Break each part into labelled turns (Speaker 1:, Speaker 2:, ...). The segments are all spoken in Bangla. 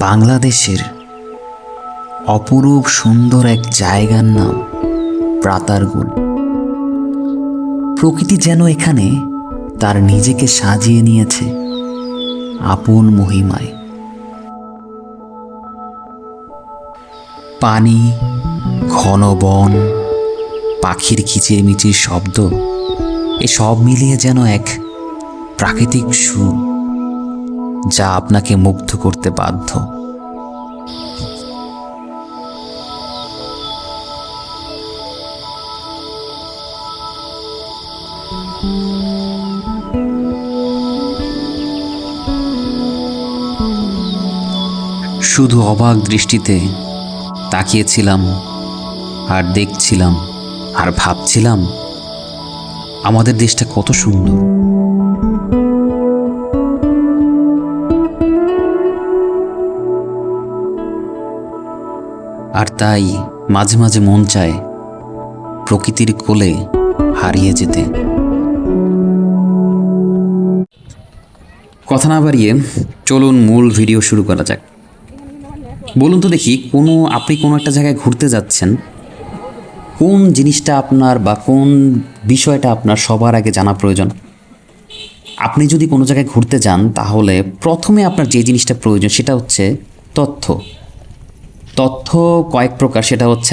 Speaker 1: বাংলাদেশের অপরূপ সুন্দর এক জায়গার নাম রাতারগুল। প্রকৃতি যেন এখানে তার নিজেকে সাজিয়ে নিয়েছে আপন মহিমায়। পানি, ঘন বন, পাখির কিচিরমিচির শব্দ, এসব মিলিয়ে যেন এক প্রাকৃতিক সুর যা আপনাকে মুগ্ধ করতে বাধ্য। শুধু অবাক দৃষ্টিতে তাকিয়েছিলাম আর দেখছিলাম আর ভাবছিলাম আমাদের দেশটা কত সুন্দর। আর তাই মাঝে মাঝে মন চায় প্রকৃতির কোলে হারিয়ে যেতে। কথা না বাড়িয়ে চলুন মূল ভিডিও শুরু করা যাক। বলুন তো দেখি, আপনি কোনো একটা জায়গায় ঘুরতে যাচ্ছেন, কোন জিনিসটা আপনার বা কোন বিষয়টা আপনার সবার আগে জানা প্রয়োজন? আপনি যদি কোনো জায়গায় ঘুরতে যান তাহলে প্রথমে আপনার যে জিনিসটা প্রয়োজন সেটা হচ্ছে তথ্য। তথ্য কয়েক প্রকার, সেটা হচ্ছে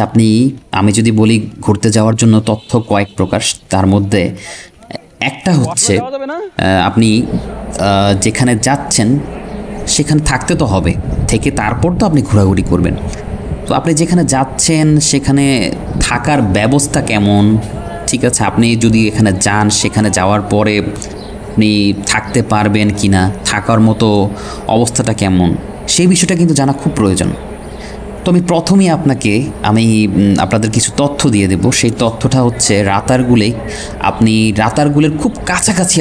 Speaker 1: আমি যদি বলি ঘুরতে যাওয়ার জন্য তথ্য কয়েক প্রকার, তার মধ্যে একটা হচ্ছে আপনি যেখানে যাচ্ছেন সেখানে থাকতে তো হবে, থেকে তারপর তো আপনি ঘোরাঘুরি করবেন। তো আপনি যেখানে যাচ্ছেন সেখানে থাকার ব্যবস্থা কেমন, ঠিক আছে, আপনি যদি এখানে যান সেখানে যাওয়ার পরে আপনি থাকতে পারবেন কি না, থাকার মতো অবস্থাটা কেমন, সেই বিষয়টা কিন্তু জানা খুব প্রয়োজন। তো আমি প্রথমেই আপনাদের কিছু তথ্য দিয়ে দেব। সেই তথ্যটা হচ্ছে রাতারগুলের খুব কাছাকাছি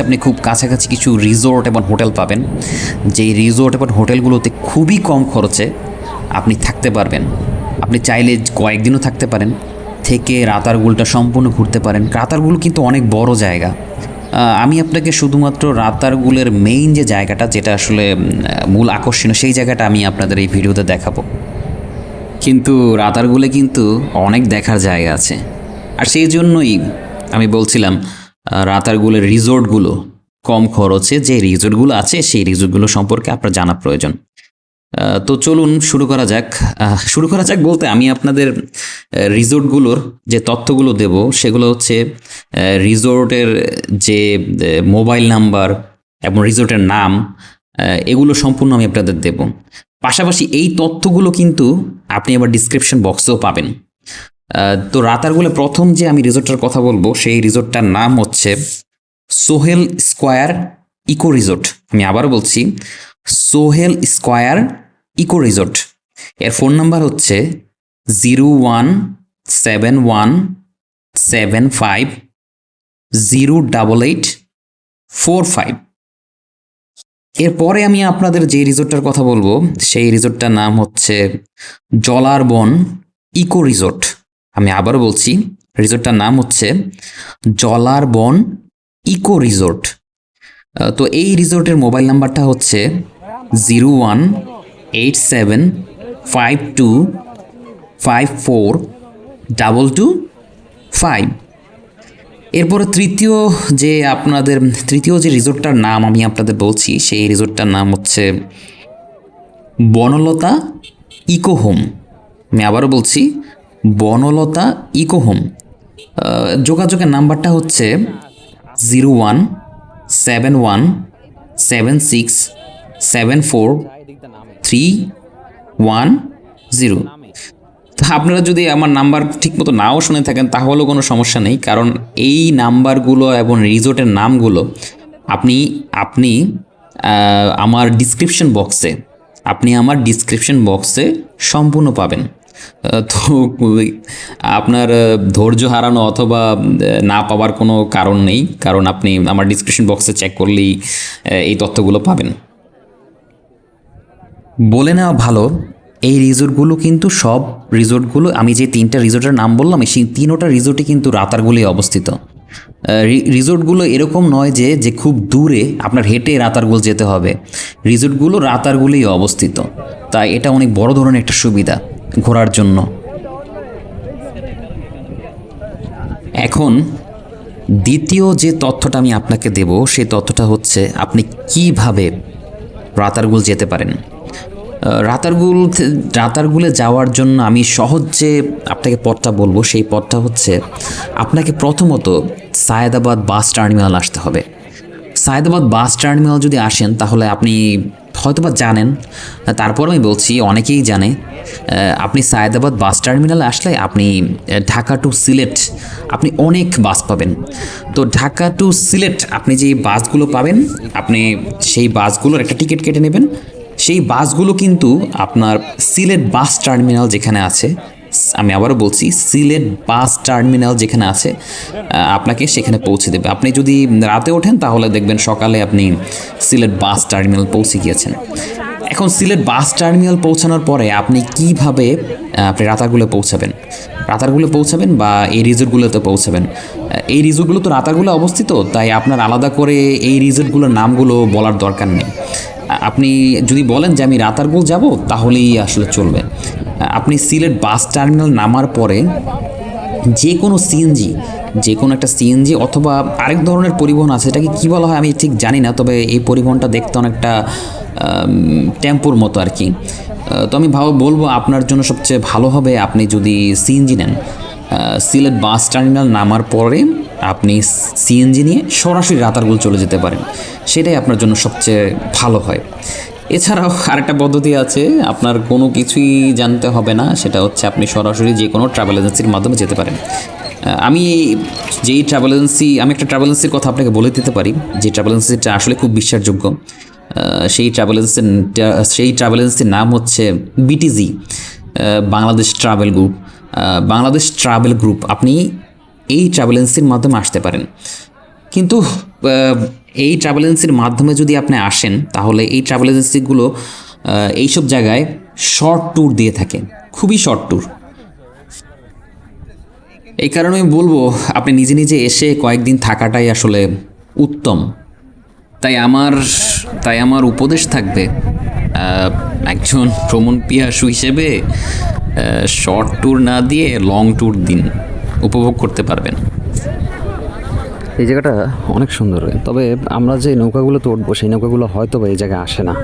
Speaker 1: কিছু রিসোর্ট এবং হোটেল পাবেন। যেই রিসোর্ট এবং হোটেলগুলোতে খুবই কম খরচে আপনি থাকতে পারবেন। আপনি চাইলে কয়েকদিনও থাকতে পারেন, থেকে রাতারগুলটা সম্পূর্ণ ঘুরতে পারেন। রাতারগুল কিন্তু অনেক বড় জায়গা। আমি আপনাকে শুধুমাত্র রাতারগুলের মেইন যে জায়গাটা, যেটা আসলে মূল আকর্ষণীয়, সেই জায়গাটা আমি আপনাদের এই ভিডিওতে দেখাবো। কিন্তু রাতারগুলে কিন্তু অনেক দেখার জায়গা আছে, আর সেই জন্যই আমি বলছিলাম রাতারগুলের রিসোর্টগুলো কম খরচে যে রিসোর্টগুলো আছে সেই রিসোর্টগুলো সম্পর্কে আপনার জানা প্রয়োজন। তো চলুন শুরু করা যাক বলতে আমি আপনাদের রিসোর্টগুলোর যে তথ্যগুলো দেব সেগুলো হচ্ছে রিসোর্টের যে মোবাইল নাম্বার এবং রিসোর্টের নাম, এগুলো সম্পূর্ণ আমি আপনাদের দেব। পাশাপাশি এই তথ্যগুলো কিন্তু আপনি আবার ডিসক্রিপশন বক্সেও পাবেন। তো রাতারগুলে প্রথম যে আমি রিসোর্টটার কথা বলবো সেই রিসোর্টটার নাম হচ্ছে সোহেল স্কোয়ার ইকো রিসোর্ট। আমি আবার বলছি, সোহেল স্কোয়ার ইকো রিসোর্ট। এর ফোন নাম্বার হচ্ছে 01717508845। এরপরে আমি আপনাদের যে রিসোর্টটার কথা বলবো সেই রিসোর্টটার নাম হচ্ছে জলারবন ইকো রিসোর্ট। আমি আবারও বলছি, রিসোর্টটার নাম হচ্ছে জলারবন ইকো রিসোর্ট। তো এই রিসোর্টের মোবাইল নাম্বারটা হচ্ছে 01875454225। এরপরে তৃতীয় যে রিসোর্টটার নাম আমি আপনাদের বলছি সেই রিসোর্টটার নাম হচ্ছে বনলতা ইকো হোম। আমি আবারও বলছি, বনলতা ইকো হোম। যোগাযোগের নাম্বারটা হচ্ছে 01717674310। তো আপনারা যদি আমার নাম্বার ঠিকমতো নাও শুনে থাকেন তাহলেও কোনো সমস্যা নেই, কারণ এই নাম্বারগুলো এবং রিসোর্টের নামগুলো আপনি আমার ডিসক্রিপশন বক্সে সম্পূর্ণ পাবেন। তো আপনার ধৈর্য হারানো অথবা না পাওয়ার কোনো কারণ নেই, কারণ আপনি আমার ডিসক্রিপশন বক্সে চেক করলেই এই তথ্যগুলো পাবেন। বলে নেওয়া ভালো, এই রিসোর্টগুলো আমি যে 3টা রিসোর্টের নাম বললাম সেই 3টা রিসোর্টই কিন্তু রাতারগুলে অবস্থিত। রিসোর্টগুলো এরকম নয় যে যে খুব দূরে আপনার হেঁটে রাতারগুল যেতে হবে। রিসোর্টগুলো রাতারগুলেই অবস্থিত, তাই এটা অনেক বড় ধরনের একটা সুবিধা ঘোরার জন্য। এখন দ্বিতীয় যে তথ্যটা আমি আপনাকে দেব সেই তথ্যটা হচ্ছে আপনি কিভাবে রাতারগুল যেতে পারেন। রাতারগুলে যাওয়ার জন্য আমি সহজ যে আপনাকে পথটা বলবো সেই পথটা হচ্ছে আপনাকে প্রথমত সায়েদাবাদ বাস টার্মিনাল আসতে হবে। সায়েদাবাদ বাস টার্মিনাল যদি আসেন তাহলে আপনি হয়তোবা জানেন, তারপর আমি বলছি অনেকেই জানে, আপনি সায়েদাবাদ বাস টার্মিনালে আসলে আপনি ঢাকা টু সিলেট আপনি অনেক বাস পাবেন। তো ঢাকা টু সিলেট আপনি যে বাসগুলো পাবেন, আপনি সেই বাসগুলোর একটা টিকিট কেটে নেবেন। সেই বাসগুলো কিন্তু আপনার সিলেট বাস টার্মিনাল যেখানে আছে, আমি আবারও বলছি সিলেট বাস টার্মিনাল যেখানে আছে আপনাকে সেখানে পৌঁছে দেবে। আপনি যদি রাতে ওঠেন তাহলে দেখবেন সকালে আপনি সিলেট বাস টার্মিনাল পৌঁছে গিয়েছেন। এখন সিলেট বাস টার্মিনাল পৌঁছানোর পরে আপনি কিভাবে আপনি রাতারগুলে পৌঁছাবেন বা এই রিসোর্টগুলোতে পৌঁছাবেন। এই রিসোর্টগুলো তো রাতারগুলে অবস্থিত, তাই আপনার আলাদা করে এই রিসোর্টগুলোর নামগুলো বলার দরকার নেই। আপনি যদি বলেন যে আমি রাতারগুল যাব তাহলেই আসলে চলবে। আপনি সিলেট বাস টার্মিনাল নামার পরে যে কোনো একটা সিএনজি অথবা আরেক ধরনের পরিবহন আছে, এটাকে কী বলা হয় আমি ঠিক জানি না, তবে এই পরিবহনটা দেখতে অনেকটা টেম্পোর মতো আর কি। তো আমি বলবো আপনার জন্য সবচেয়ে ভালো হবে আপনি যদি সিএনজি নেন। সিলেট বাস টার্মিনাল নামার পরে আপনি সিএনজি নিয়ে সরাসরি রাতারগুল চলে যেতে পারেন, সেটাই আপনার জন্য সবচেয়ে ভালো হয়। এছাড়াও আরেকটা পদ্ধতি আছে, আপনার কোনো কিছুই জানতে হবে না, সেটা হচ্ছে আপনি সরাসরি যে কোনো ট্রাভেল এজেন্সির মাধ্যমে যেতে পারেন। আমি একটা ট্রাভেল এজেন্সির কথা আপনাকে বলে দিতে পারি, যে ট্রাভেল এজেন্সিটা আসলে খুব বিশ্বাসযোগ্য। সেই ট্রাভেল এজেন্সির নাম হচ্ছে বিটিজি, বাংলাদেশ ট্রাভেল গ্রুপ। আপনি এই ট্রাভেল এজেন্সির মাধ্যমে আসতে পারেন, কিন্তু এই ট্রাভেল এজেন্সির মাধ্যমে যদি আপনি আসেন তাহলে এই ট্রাভেল এজেন্সিগুলো এইসব জায়গায় শর্ট ট্যুর দিয়ে থাকে, খুবই শর্ট ট্যুর। এই কারণে আমি বলবো আপনি নিজে নিজে এসে কয়েকদিন থাকাটাই আসলে উত্তম। তাই আমার উপদেশ থাকবে একজন ভ্রমণ পিয়াসু হিসেবে শর্ট ট্যুর না দিয়ে লং ট্যুর দিন, উপভোগ করতে পারবেন।
Speaker 2: এই জায়গাটা অনেক সুন্দর, তবে আমরা যে নৌকাগুলোতে উঠবো সেই নৌকাগুলো হয়তো বা এই জায়গায় আসে না,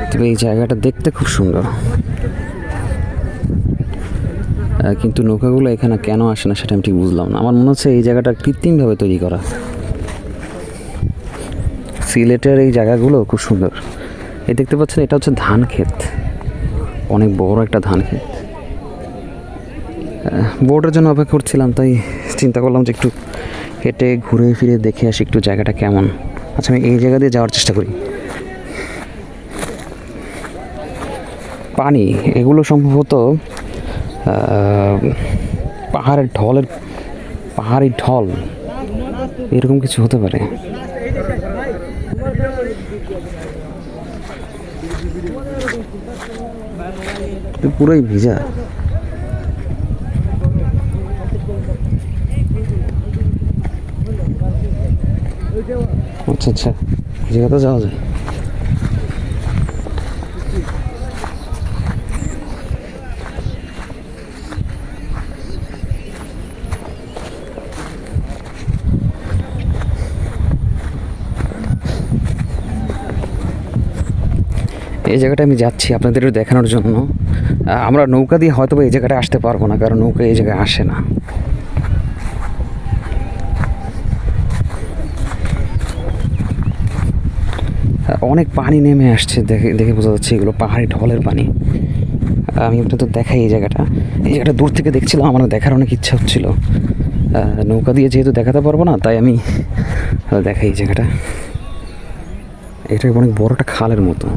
Speaker 2: তবে এই জায়গাটা দেখতে খুব সুন্দর। কিন্তু নৌকাগুলো এখানে কেন আসে না সেটা আমি ঠিক বুঝলাম না। আমার মনে হচ্ছে এই জায়গাটা কৃত্রিমভাবে তৈরি করা। সিলেটের এই জায়গাগুলো খুব সুন্দর। এই দেখতে পাচ্ছেন, এটা হচ্ছে ধান ক্ষেত, অনেক বড় একটা ধান ক্ষেত। বোর্ডের জন্য অপেক্ষা করছিলাম, তাই চিন্তা করলাম যে একটু হেঁটে ঘুরে ফিরে দেখে আসি একটু জায়গাটা কেমন। আচ্ছা, আমি এই জায়গা দিয়ে যাওয়ার চেষ্টা করি। পানি এগুলো সম্ভবত পাহাড়ি ঢল এরকম কিছু হতে পারে। পুরোই ভিজা। আচ্ছা আচ্ছা, এই জায়গাতে যাওয়া যায়। এই জায়গাটা আমি যাচ্ছি আপনাদের দেখানোর জন্য। আমরা নৌকা দিয়ে হয়তো এই জায়গাটা আসতে পারবো না, কারণ নৌকা এই জায়গায় আসে না। অনেক পানি নেমে আসছে, দেখে বোঝা যাচ্ছে এগুলো পাহাড়ি ঢলের পানি। আমি আপনাদের দেখাই এই জায়গাটা দূর থেকে দেখছিলাম, আমার দেখার অনেক ইচ্ছা হচ্ছিল। নৌকা দিয়ে যেহেতু দেখাতে পারবো না, তাই আমি দেখাই এই জায়গাটা। এটা অনেক বড় একটা খালের মতো।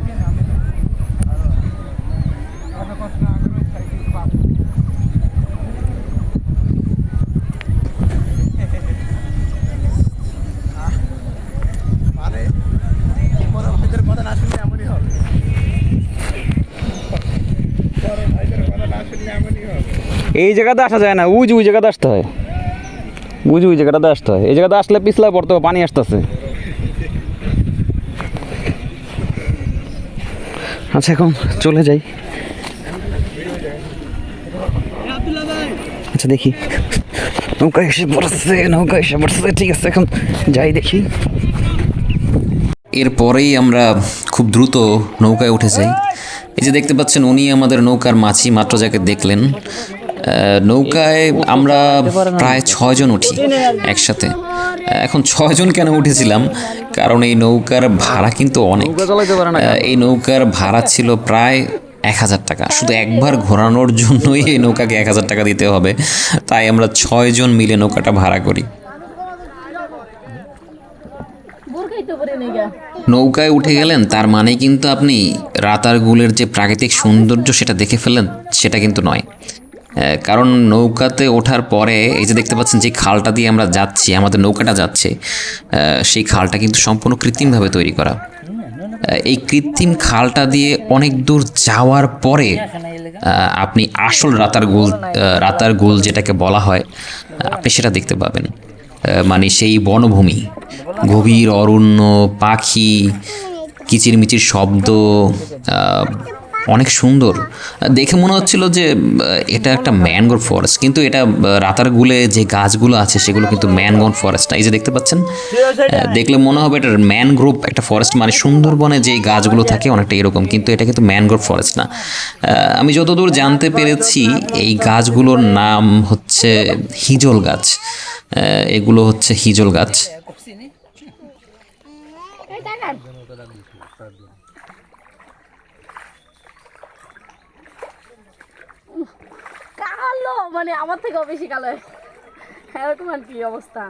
Speaker 2: এই জায়গাতে আসা যায় না, ওই জায়গাতে আসতে হয়। বুঝি ওই জায়গাটাতে আসতে হয়, এই জায়গাতে আসলে পিছলায় পড়তে হবে, পানি আসতেছে। আচ্ছা এখন চলে যাই। আচ্ছা দেখি, নৌকা এসে পড়ছে, ঠিক আছে এখন যাই দেখি।
Speaker 1: এরপরেই আমরা খুব দ্রুত নৌকায় উঠে যাই। এই যে দেখতে পাচ্ছেন উনি আমাদের নৌকার মাঝি, মাত্র যাকে দেখলেন। নৌকায় আমরা প্রায় 6 জন উঠি একসাথে। এখন 6 জন কেন উঠেছিলাম, কারণ এই নৌকার ভাড়া কিন্তু অনেক। এই নৌকার ভাড়া ছিল প্রায় 1000 টাকা, শুধু একবার ঘোরানোর জন্যই এই নৌকাকে 1000 টাকা দিতে হবে। তাই আমরা 6 জন মিলে নৌকাটা ভাড়া করি। নৌকায় উঠে গেলেন তার মানে কিন্তু আপনি রাতারগুলের যে প্রাকৃতিক সৌন্দর্য সেটা দেখে ফেললেন সেটা কিন্তু নয়। কারণ নৌকাতে ওঠার পরে এই যে দেখতে পাচ্ছেন যে খালটা দিয়ে আমরা যাচ্ছি, আমাদের নৌকাটা যাচ্ছে, সেই খালটা কিন্তু সম্পূর্ণ কৃত্রিমভাবে তৈরি করা। এই কৃত্রিম খালটা দিয়ে অনেক দূর যাওয়ার পরে আপনি আসল রাতারগুল যেটাকে বলা হয় আপনি সেটা দেখতে পাবেন। মানে সেই বনভূমি, গভীর অরণ্য, পাখি, কিচিরমিচির শব্দ, অনেক সুন্দর দেখে মনে হচ্ছিল যে এটা একটা ম্যানগ্রোভ ফরেস্ট, কিন্তু এটা রাতারগুলে যে গাছগুলো আছে সেগুলো কিন্তু ম্যানগ্রোভ ফরেস্ট না। এই যে দেখতে পাচ্ছেন, দেখলে মনে হবে এটা ম্যানগ্রোভ একটা ফরেস্ট, মানে সুন্দরবনে যে গাছগুলো থাকে অনেকটা এরকম, কিন্তু এটা কিন্তু ম্যানগ্রোভ ফরেস্ট না। আমি যতদূর জানতে পেরেছি এই গাছগুলোর নাম হচ্ছে হিজল গাছ। এগুলো হচ্ছে হিজল গাছ।
Speaker 3: কালো মানে আমার থেকেও বেশি কালো, এরকম আর কি অবস্থা।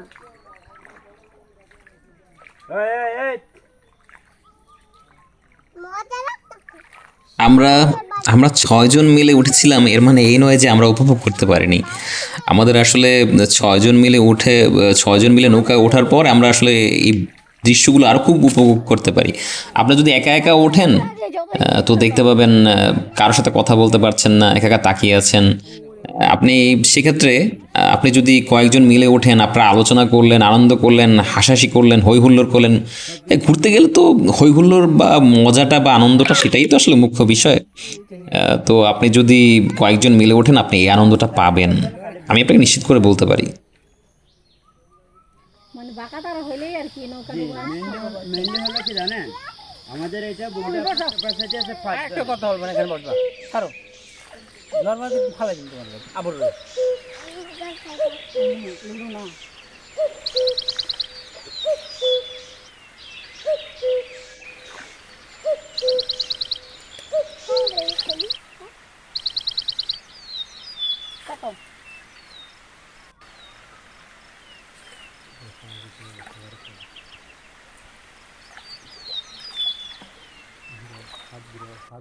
Speaker 1: আমরা 6 জন মিলে উঠেছিলাম, এর মানে এই নয় যে আমরা উপভোগ করতে পারিনি। আমাদের আসলে 6 জন মিলে 6 জন মিলে নৌকায় ওঠার পর আমরা আসলে এই দৃশ্যগুলো আরও খুব উপভোগ করতে পারি। আপনি যদি একা একা ওঠেন তো দেখতে পাবেন কারোর সাথে কথা বলতে পারছেন না, একা একা তাকিয়ে আছেন। আপনি সেক্ষেত্রে আপনি যদি কয়েকজন মিলে ওঠেন, আপনারা আলোচনা করলেন, আনন্দ করলেন, হাসাহাসি করলেন, হই হুল্লোড় করলেন। ঘুরতে গেলে তো হই হুল্লোড় বা মজাটা বা আনন্দটা সেটাই তো আসলে মুখ্য বিষয়। তো আপনি যদি কয়েকজন মিলে ওঠেন আপনি এই আনন্দটা পাবেন, আমি আপনাকে নিশ্চিত করে বলতে পারি।
Speaker 3: মানে বাঁকা তারা হইলেই আর কি নৌকা
Speaker 4: মেইনলি হলো কি জানেন, আমাদের এটা ক্যাপাসিটি আছে 5। একটা কথা বলবেন এখানে বসবা ছাড়ো নরমালি ভালো কিন্তু বলবেন আবর না।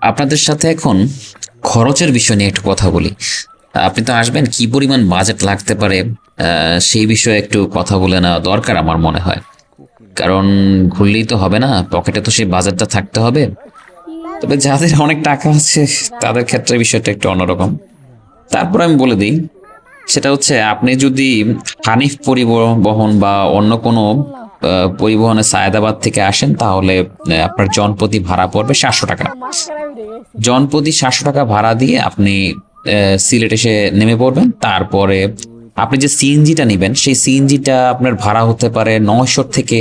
Speaker 1: আপনাদের সাথে এখন খরচের বিষয় নিয়ে একটু কথা বলি। আপনি তো আসবেন, কি পরিমাণ বাজেট লাগতে পারে সেই বিষয়ে একটু কথা বলে নেওয়া দরকার আমার মনে হয়। কারণ ঘুরলেই তো হবে না, পকেটে তো সেই বাজেটটা থাকতে হবে। তবে যাদের অনেক টাকা আছে তাদের ক্ষেত্রে বিষয়টা একটু অন্যরকম। তারপর আমি বলে দিই, সেটা হচ্ছে আপনি যদি হানিফ পরিবহন বা অন্য কোনো পরিবহনে সায়েদাবাদ থেকে আসেন তাহলে আপনার জনপ্রতি ভাড়া পড়বে 700 টাকা। জনপ্রতি 700 টাকা ভাড়া দিয়ে আপনি সিলেট এসে নেমে পড়বেন। তারপরে আপনি যে সিএনজিটা নেবেন সেই সিএনজিটা আপনার ভাড়া হতে পারে 900 থেকে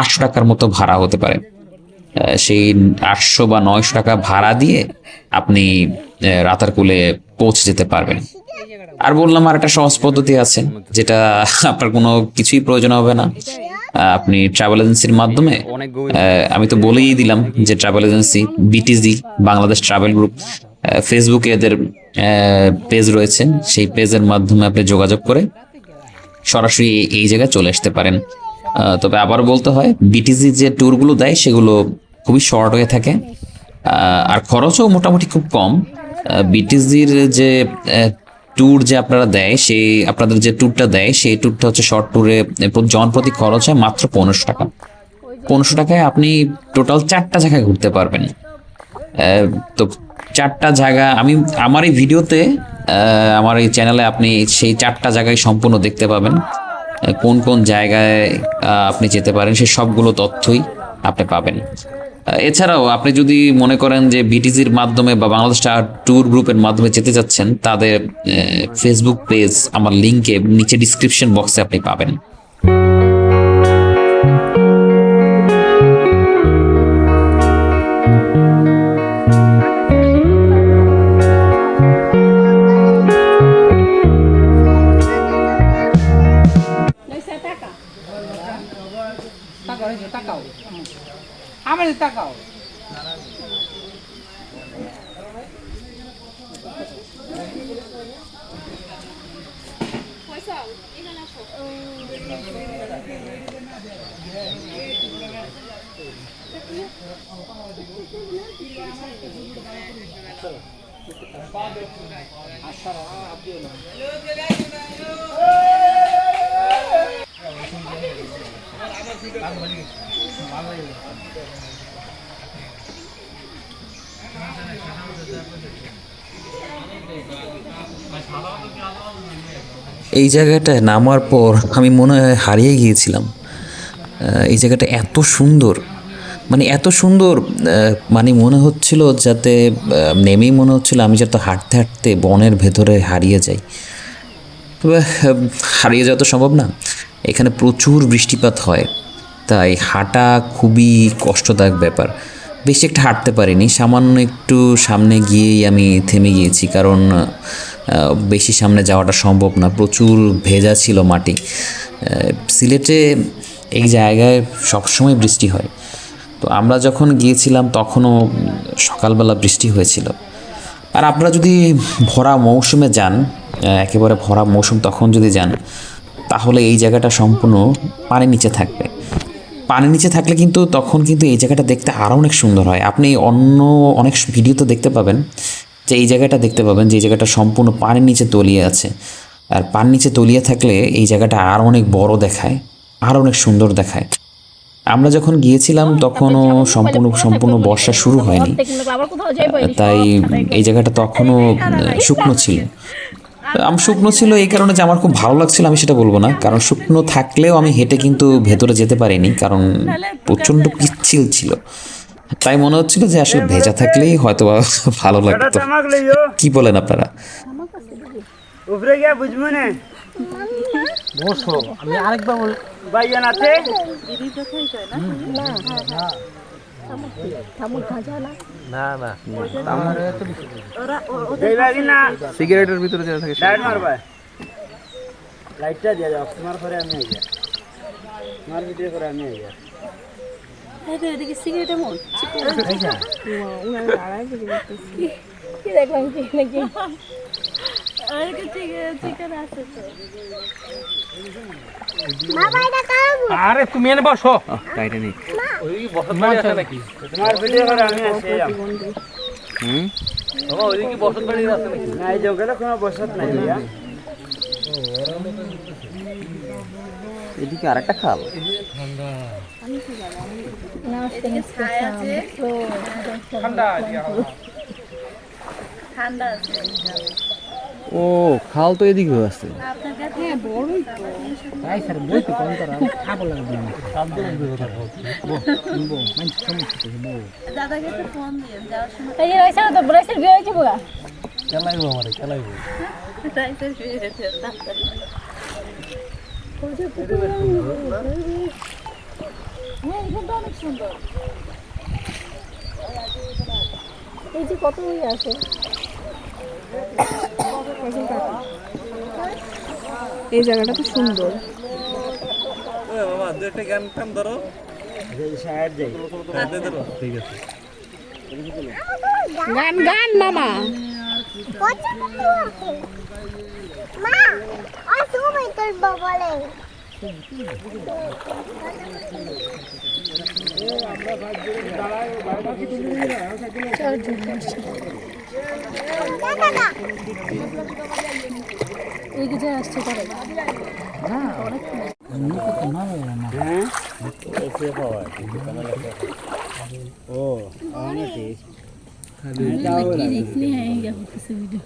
Speaker 1: 800 টাকার মতো ভাড়া হতে পারে। সেই 800 বা 900 টাকা ভাড়া দিয়ে আপনি রাতারকুলে পৌঁছে যেতে পারবেন। আর বললাম আর একটা সহজ পদ্ধতি আছে, যেটা আপনার কোনো কিছুই প্রয়োজন হবে না। আপনি ট্রাভেল এজেন্সির মাধ্যমে, আমি তো বলেই দিলাম যে travel agency BTG Bangladesh travel group, ফেসবুকে এদের পেজ রয়েছে, সেই পেজের মাধ্যমে আপনি যোগাযোগ করে সরাসরি এই জায়গায় চলে আসতে পারেন। তবে আবার বলতে হয়, বিটিজি যে ট্যুরগুলো দেয় সেগুলো খুবই শর্ট হয়ে থাকে, আর খরচও মোটামুটি খুব কম। বিটিজির যে ট্যুর যে আপনারা দেয়, সেই আপনাদের যে ট্যুরটা দেয় সেই ট্যুরটা হচ্ছে শর্ট ট্যুরে জনপ্রতি খরচ হয় মাত্র 1500 টাকা। 1500 টাকায় আপনি টোটাল 4টা জায়গায় ঘুরতে পারবেন। তো 4টা জায়গা আমি আমার এই ভিডিওতে, আমার এই চ্যানেলে আপনি সেই 4টা জায়গায় সম্পূর্ণ দেখতে পাবেন। কোন কোন জায়গায় আপনি যেতে পারেন সে সবগুলো তথ্যই আপনি পাবেন। এছাড়াও আপনি যদি মনে করেন যে বিটিসির মাধ্যমে বা বাংলাদেশ স্টার ট্যুর গ্রুপের মাধ্যমে যেতে যাচ্ছেন, তাদের ফেসবুক পেজ আমার লিঙ্কে নিচে ডিসক্রিপশন বক্সে আপনি পাবেন।
Speaker 4: তাকাও আমার তাকাও
Speaker 1: এই জায়গাটায় নামার পর আমি মনে হয় হারিয়ে গিয়েছিলাম। এই জায়গাটা এত সুন্দর, মানে এত সুন্দর, মানে মনে হচ্ছিল যাতে নেমেই মনে হচ্ছিল আমি যাতে হাঁটতে হাঁটতে বনের ভেতরে হারিয়ে যাই। তবে হারিয়ে যাওয়া তো সম্ভব না, এখানে প্রচুর বৃষ্টিপাত হয়, তাই হাঁটা খুবই কষ্টদায়ক ব্যাপার। বেশি একটা হাঁটতে পারিনি, সামান্য একটু সামনে গিয়েই আমি থেমে গিয়েছি, কারণ বেশি সামনে যাওয়াটা সম্ভব না, প্রচুর ভেজা ছিল মাটি। সিলেটে এই জায়গায় সবসময় বৃষ্টি হয়, তো আমরা যখন গিয়েছিলাম তখনও সকালবেলা বৃষ্টি হয়েছিল। আর আপনারা যদি ভরা মৌসুমে যান, একেবারে ভরা মৌসুম তখন যদি যান, তাহলে এই জায়গাটা সম্পূর্ণ পানির নিচে থাকবে। পানির নিচে থাকলে কিন্তু তখন কিন্তু এই জায়গাটা দেখতে আরও অনেক সুন্দর হয়। আপনি অন্য অনেক ভিডিওতে দেখতে পাবেন যে এই জায়গাটা দেখতে পাবেন যে এই জায়গাটা সম্পূর্ণ পানির নিচে তলিয়ে আছে। আর পানির নিচে তলিয়ে থাকলে এই জায়গাটা আরও অনেক বড় দেখায়, আরও অনেক সুন্দর দেখায়। আমরা যখন গিয়েছিলাম তখনও সম্পূর্ণ বর্ষা শুরু হয়নি, তাই এই জায়গাটা তখনও শুকনো ছিল। শুকনো ছিল এই কারণে যে আমার খুব ভালো লাগছিল আমি সেটা বলবো না, কারণ শুকনো থাকলেও আমি হেঁটে কিন্তু ভেতরে যেতে পারিনি, কারণ প্রচণ্ড পিচ্ছিল ছিল। তাই মনে হচ্ছিল যে আসলে ভেজা থাকলেই হয়তো ভালো লাগতো। কি বলেন আপনারা?
Speaker 4: উপরে গিয়ে বুঝবো না বসো, আমি আরেকবার বল ভাইজান আছে না না না
Speaker 2: সিগারেটের ভিতরে যা থাকে
Speaker 4: লাইট মারবা, লাইটটা দিয়ে যাও তোমার পরে আমি আই যা তোমার ভিডিও করে আমি আই যা
Speaker 3: এদিকে সিগারেট এমন কি দেখলাম কি নাকি চিকেন আছে তো
Speaker 4: আরে তুমি এনে বসো
Speaker 2: টাইটানিক
Speaker 4: ওই বসত বাড়ি আছে নাকি তোমার ভিডিও করে আমি আসি বাবা ওইদিকে বসত বাড়ি আছে নাকি না এই জঙ্গলে কোনো বসত নাই ভাইয়া
Speaker 2: এদিকে আরেকটা খাল
Speaker 3: ঠান্ডা
Speaker 2: ও খাল তো এদিকেও আছে।
Speaker 4: তাই স্যার বই তো কোন করা খাবো লাগবে না শব্দ বলবো মানে সমস্যা বলবো
Speaker 3: দাদাকে তো ফোন দিয়ে যাওয়ার সময় এই রাইসা তো ব্রাইসের বিয়ে হয়েছে বুয়া
Speaker 4: চালাইবো আমারে চালাইবো
Speaker 3: রাইসের বিয়ে হয়েছে অনেক সুন্দর এই যে কত হয়ে আছে
Speaker 5: এই জায়গাটা তো সুন্দর।
Speaker 4: বাবা দু একটা গান টান ধরো সাইড যাই ধরো ঠিক আছে
Speaker 5: গান গান মামা
Speaker 6: মা আর তুমি তোর বলে
Speaker 3: এই যে আসছে করে
Speaker 4: ও অনেকে
Speaker 3: রিক্স নিয়ে আएगा किसी वीडियो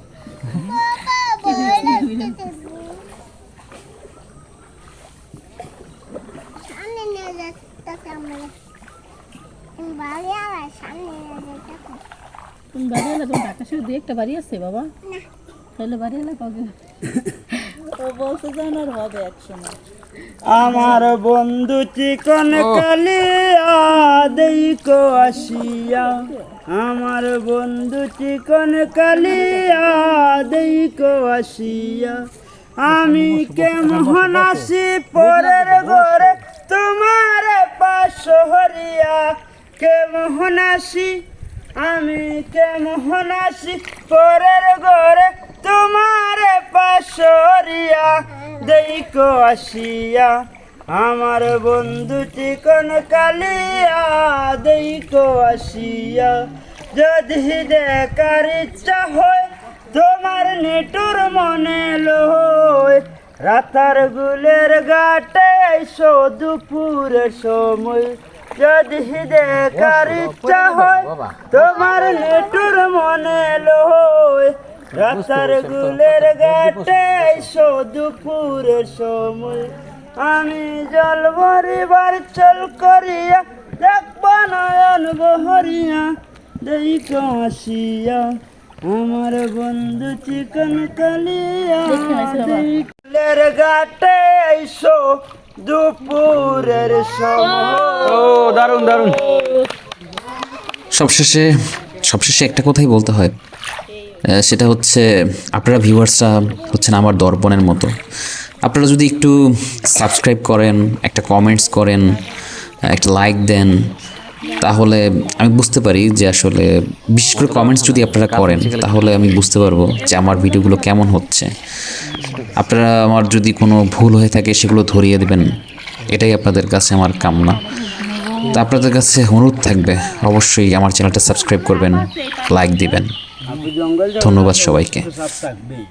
Speaker 6: সামনে বাড়ি আমার সামনে দেখো
Speaker 3: তুমি বাড়ি এলে তোমার ঢাকা শহরে দুই একটা বাড়ি আছে বাবা তাহলে বাড়ি এলে কবে ও বলছে যে আমার হবে একসময়
Speaker 4: আমার বন্ধু চিকন কালিয়া দেইকো আসিয়া আমার বন্ধু চিকন কালিয়া দেইকো আসিয়া আমি কেমন আসি পরের ঘরে তোমার পাশহরিয়া কেমন আসি আমি কেমন আসি পরের ঘরে তোমার পাশরিয়া দেইকো আসিয়া আমার বন্ধু চিকন কালিয়া দেইকো আসিয়া যদি দেখার ইচ্ছা হয় তোমার নিটুর মনে লয় রাতার গুলের ঘাটে এসো দুপুরের সময় যদি দেখার ইচ্ছা হয় তোমার নিটুর মনে লয় রাতার গুলের ঘাটে এসো দুপুরের সময় আমি জল ভরিবার চল করিয়া দেখব নয়ন বহরিয়া দেইকো আসিয়া আমার বন্ধু চিকন কালিয়া গুলের ঘাটে এসো দুপুরের সময়।
Speaker 2: ও দারুণ দারুণ।
Speaker 1: সবশেষে একটা কথাই বলতে হয়, সেটা হচ্ছে আপনারা ভিউয়ার্সরা হচ্ছেন আমার দর্পণের মতো। আপনারা যদি একটু সাবস্ক্রাইব করেন, একটা কমেন্টস করেন, একটা লাইক দেন, তাহলে আমি বুঝতে পারি যে আসলে বিশেষ করে কমেন্টস যদি আপনারা করেন তাহলে আমি বুঝতে পারবো যে আমার ভিডিওগুলো কেমন হচ্ছে। আপনারা আমার যদি কোনো ভুল হয়ে থাকে সেগুলো ধরিয়ে দেবেন, এটাই আপনাদের কাছে আমার কামনা। তো আপনাদের কাছে অনুরোধ থাকবে অবশ্যই আমার চ্যানেলটা সাবস্ক্রাইব করবেন, লাইক দিবেন। ধন্যবাদ সবাইকে।
Speaker 4: সব থাকবেই।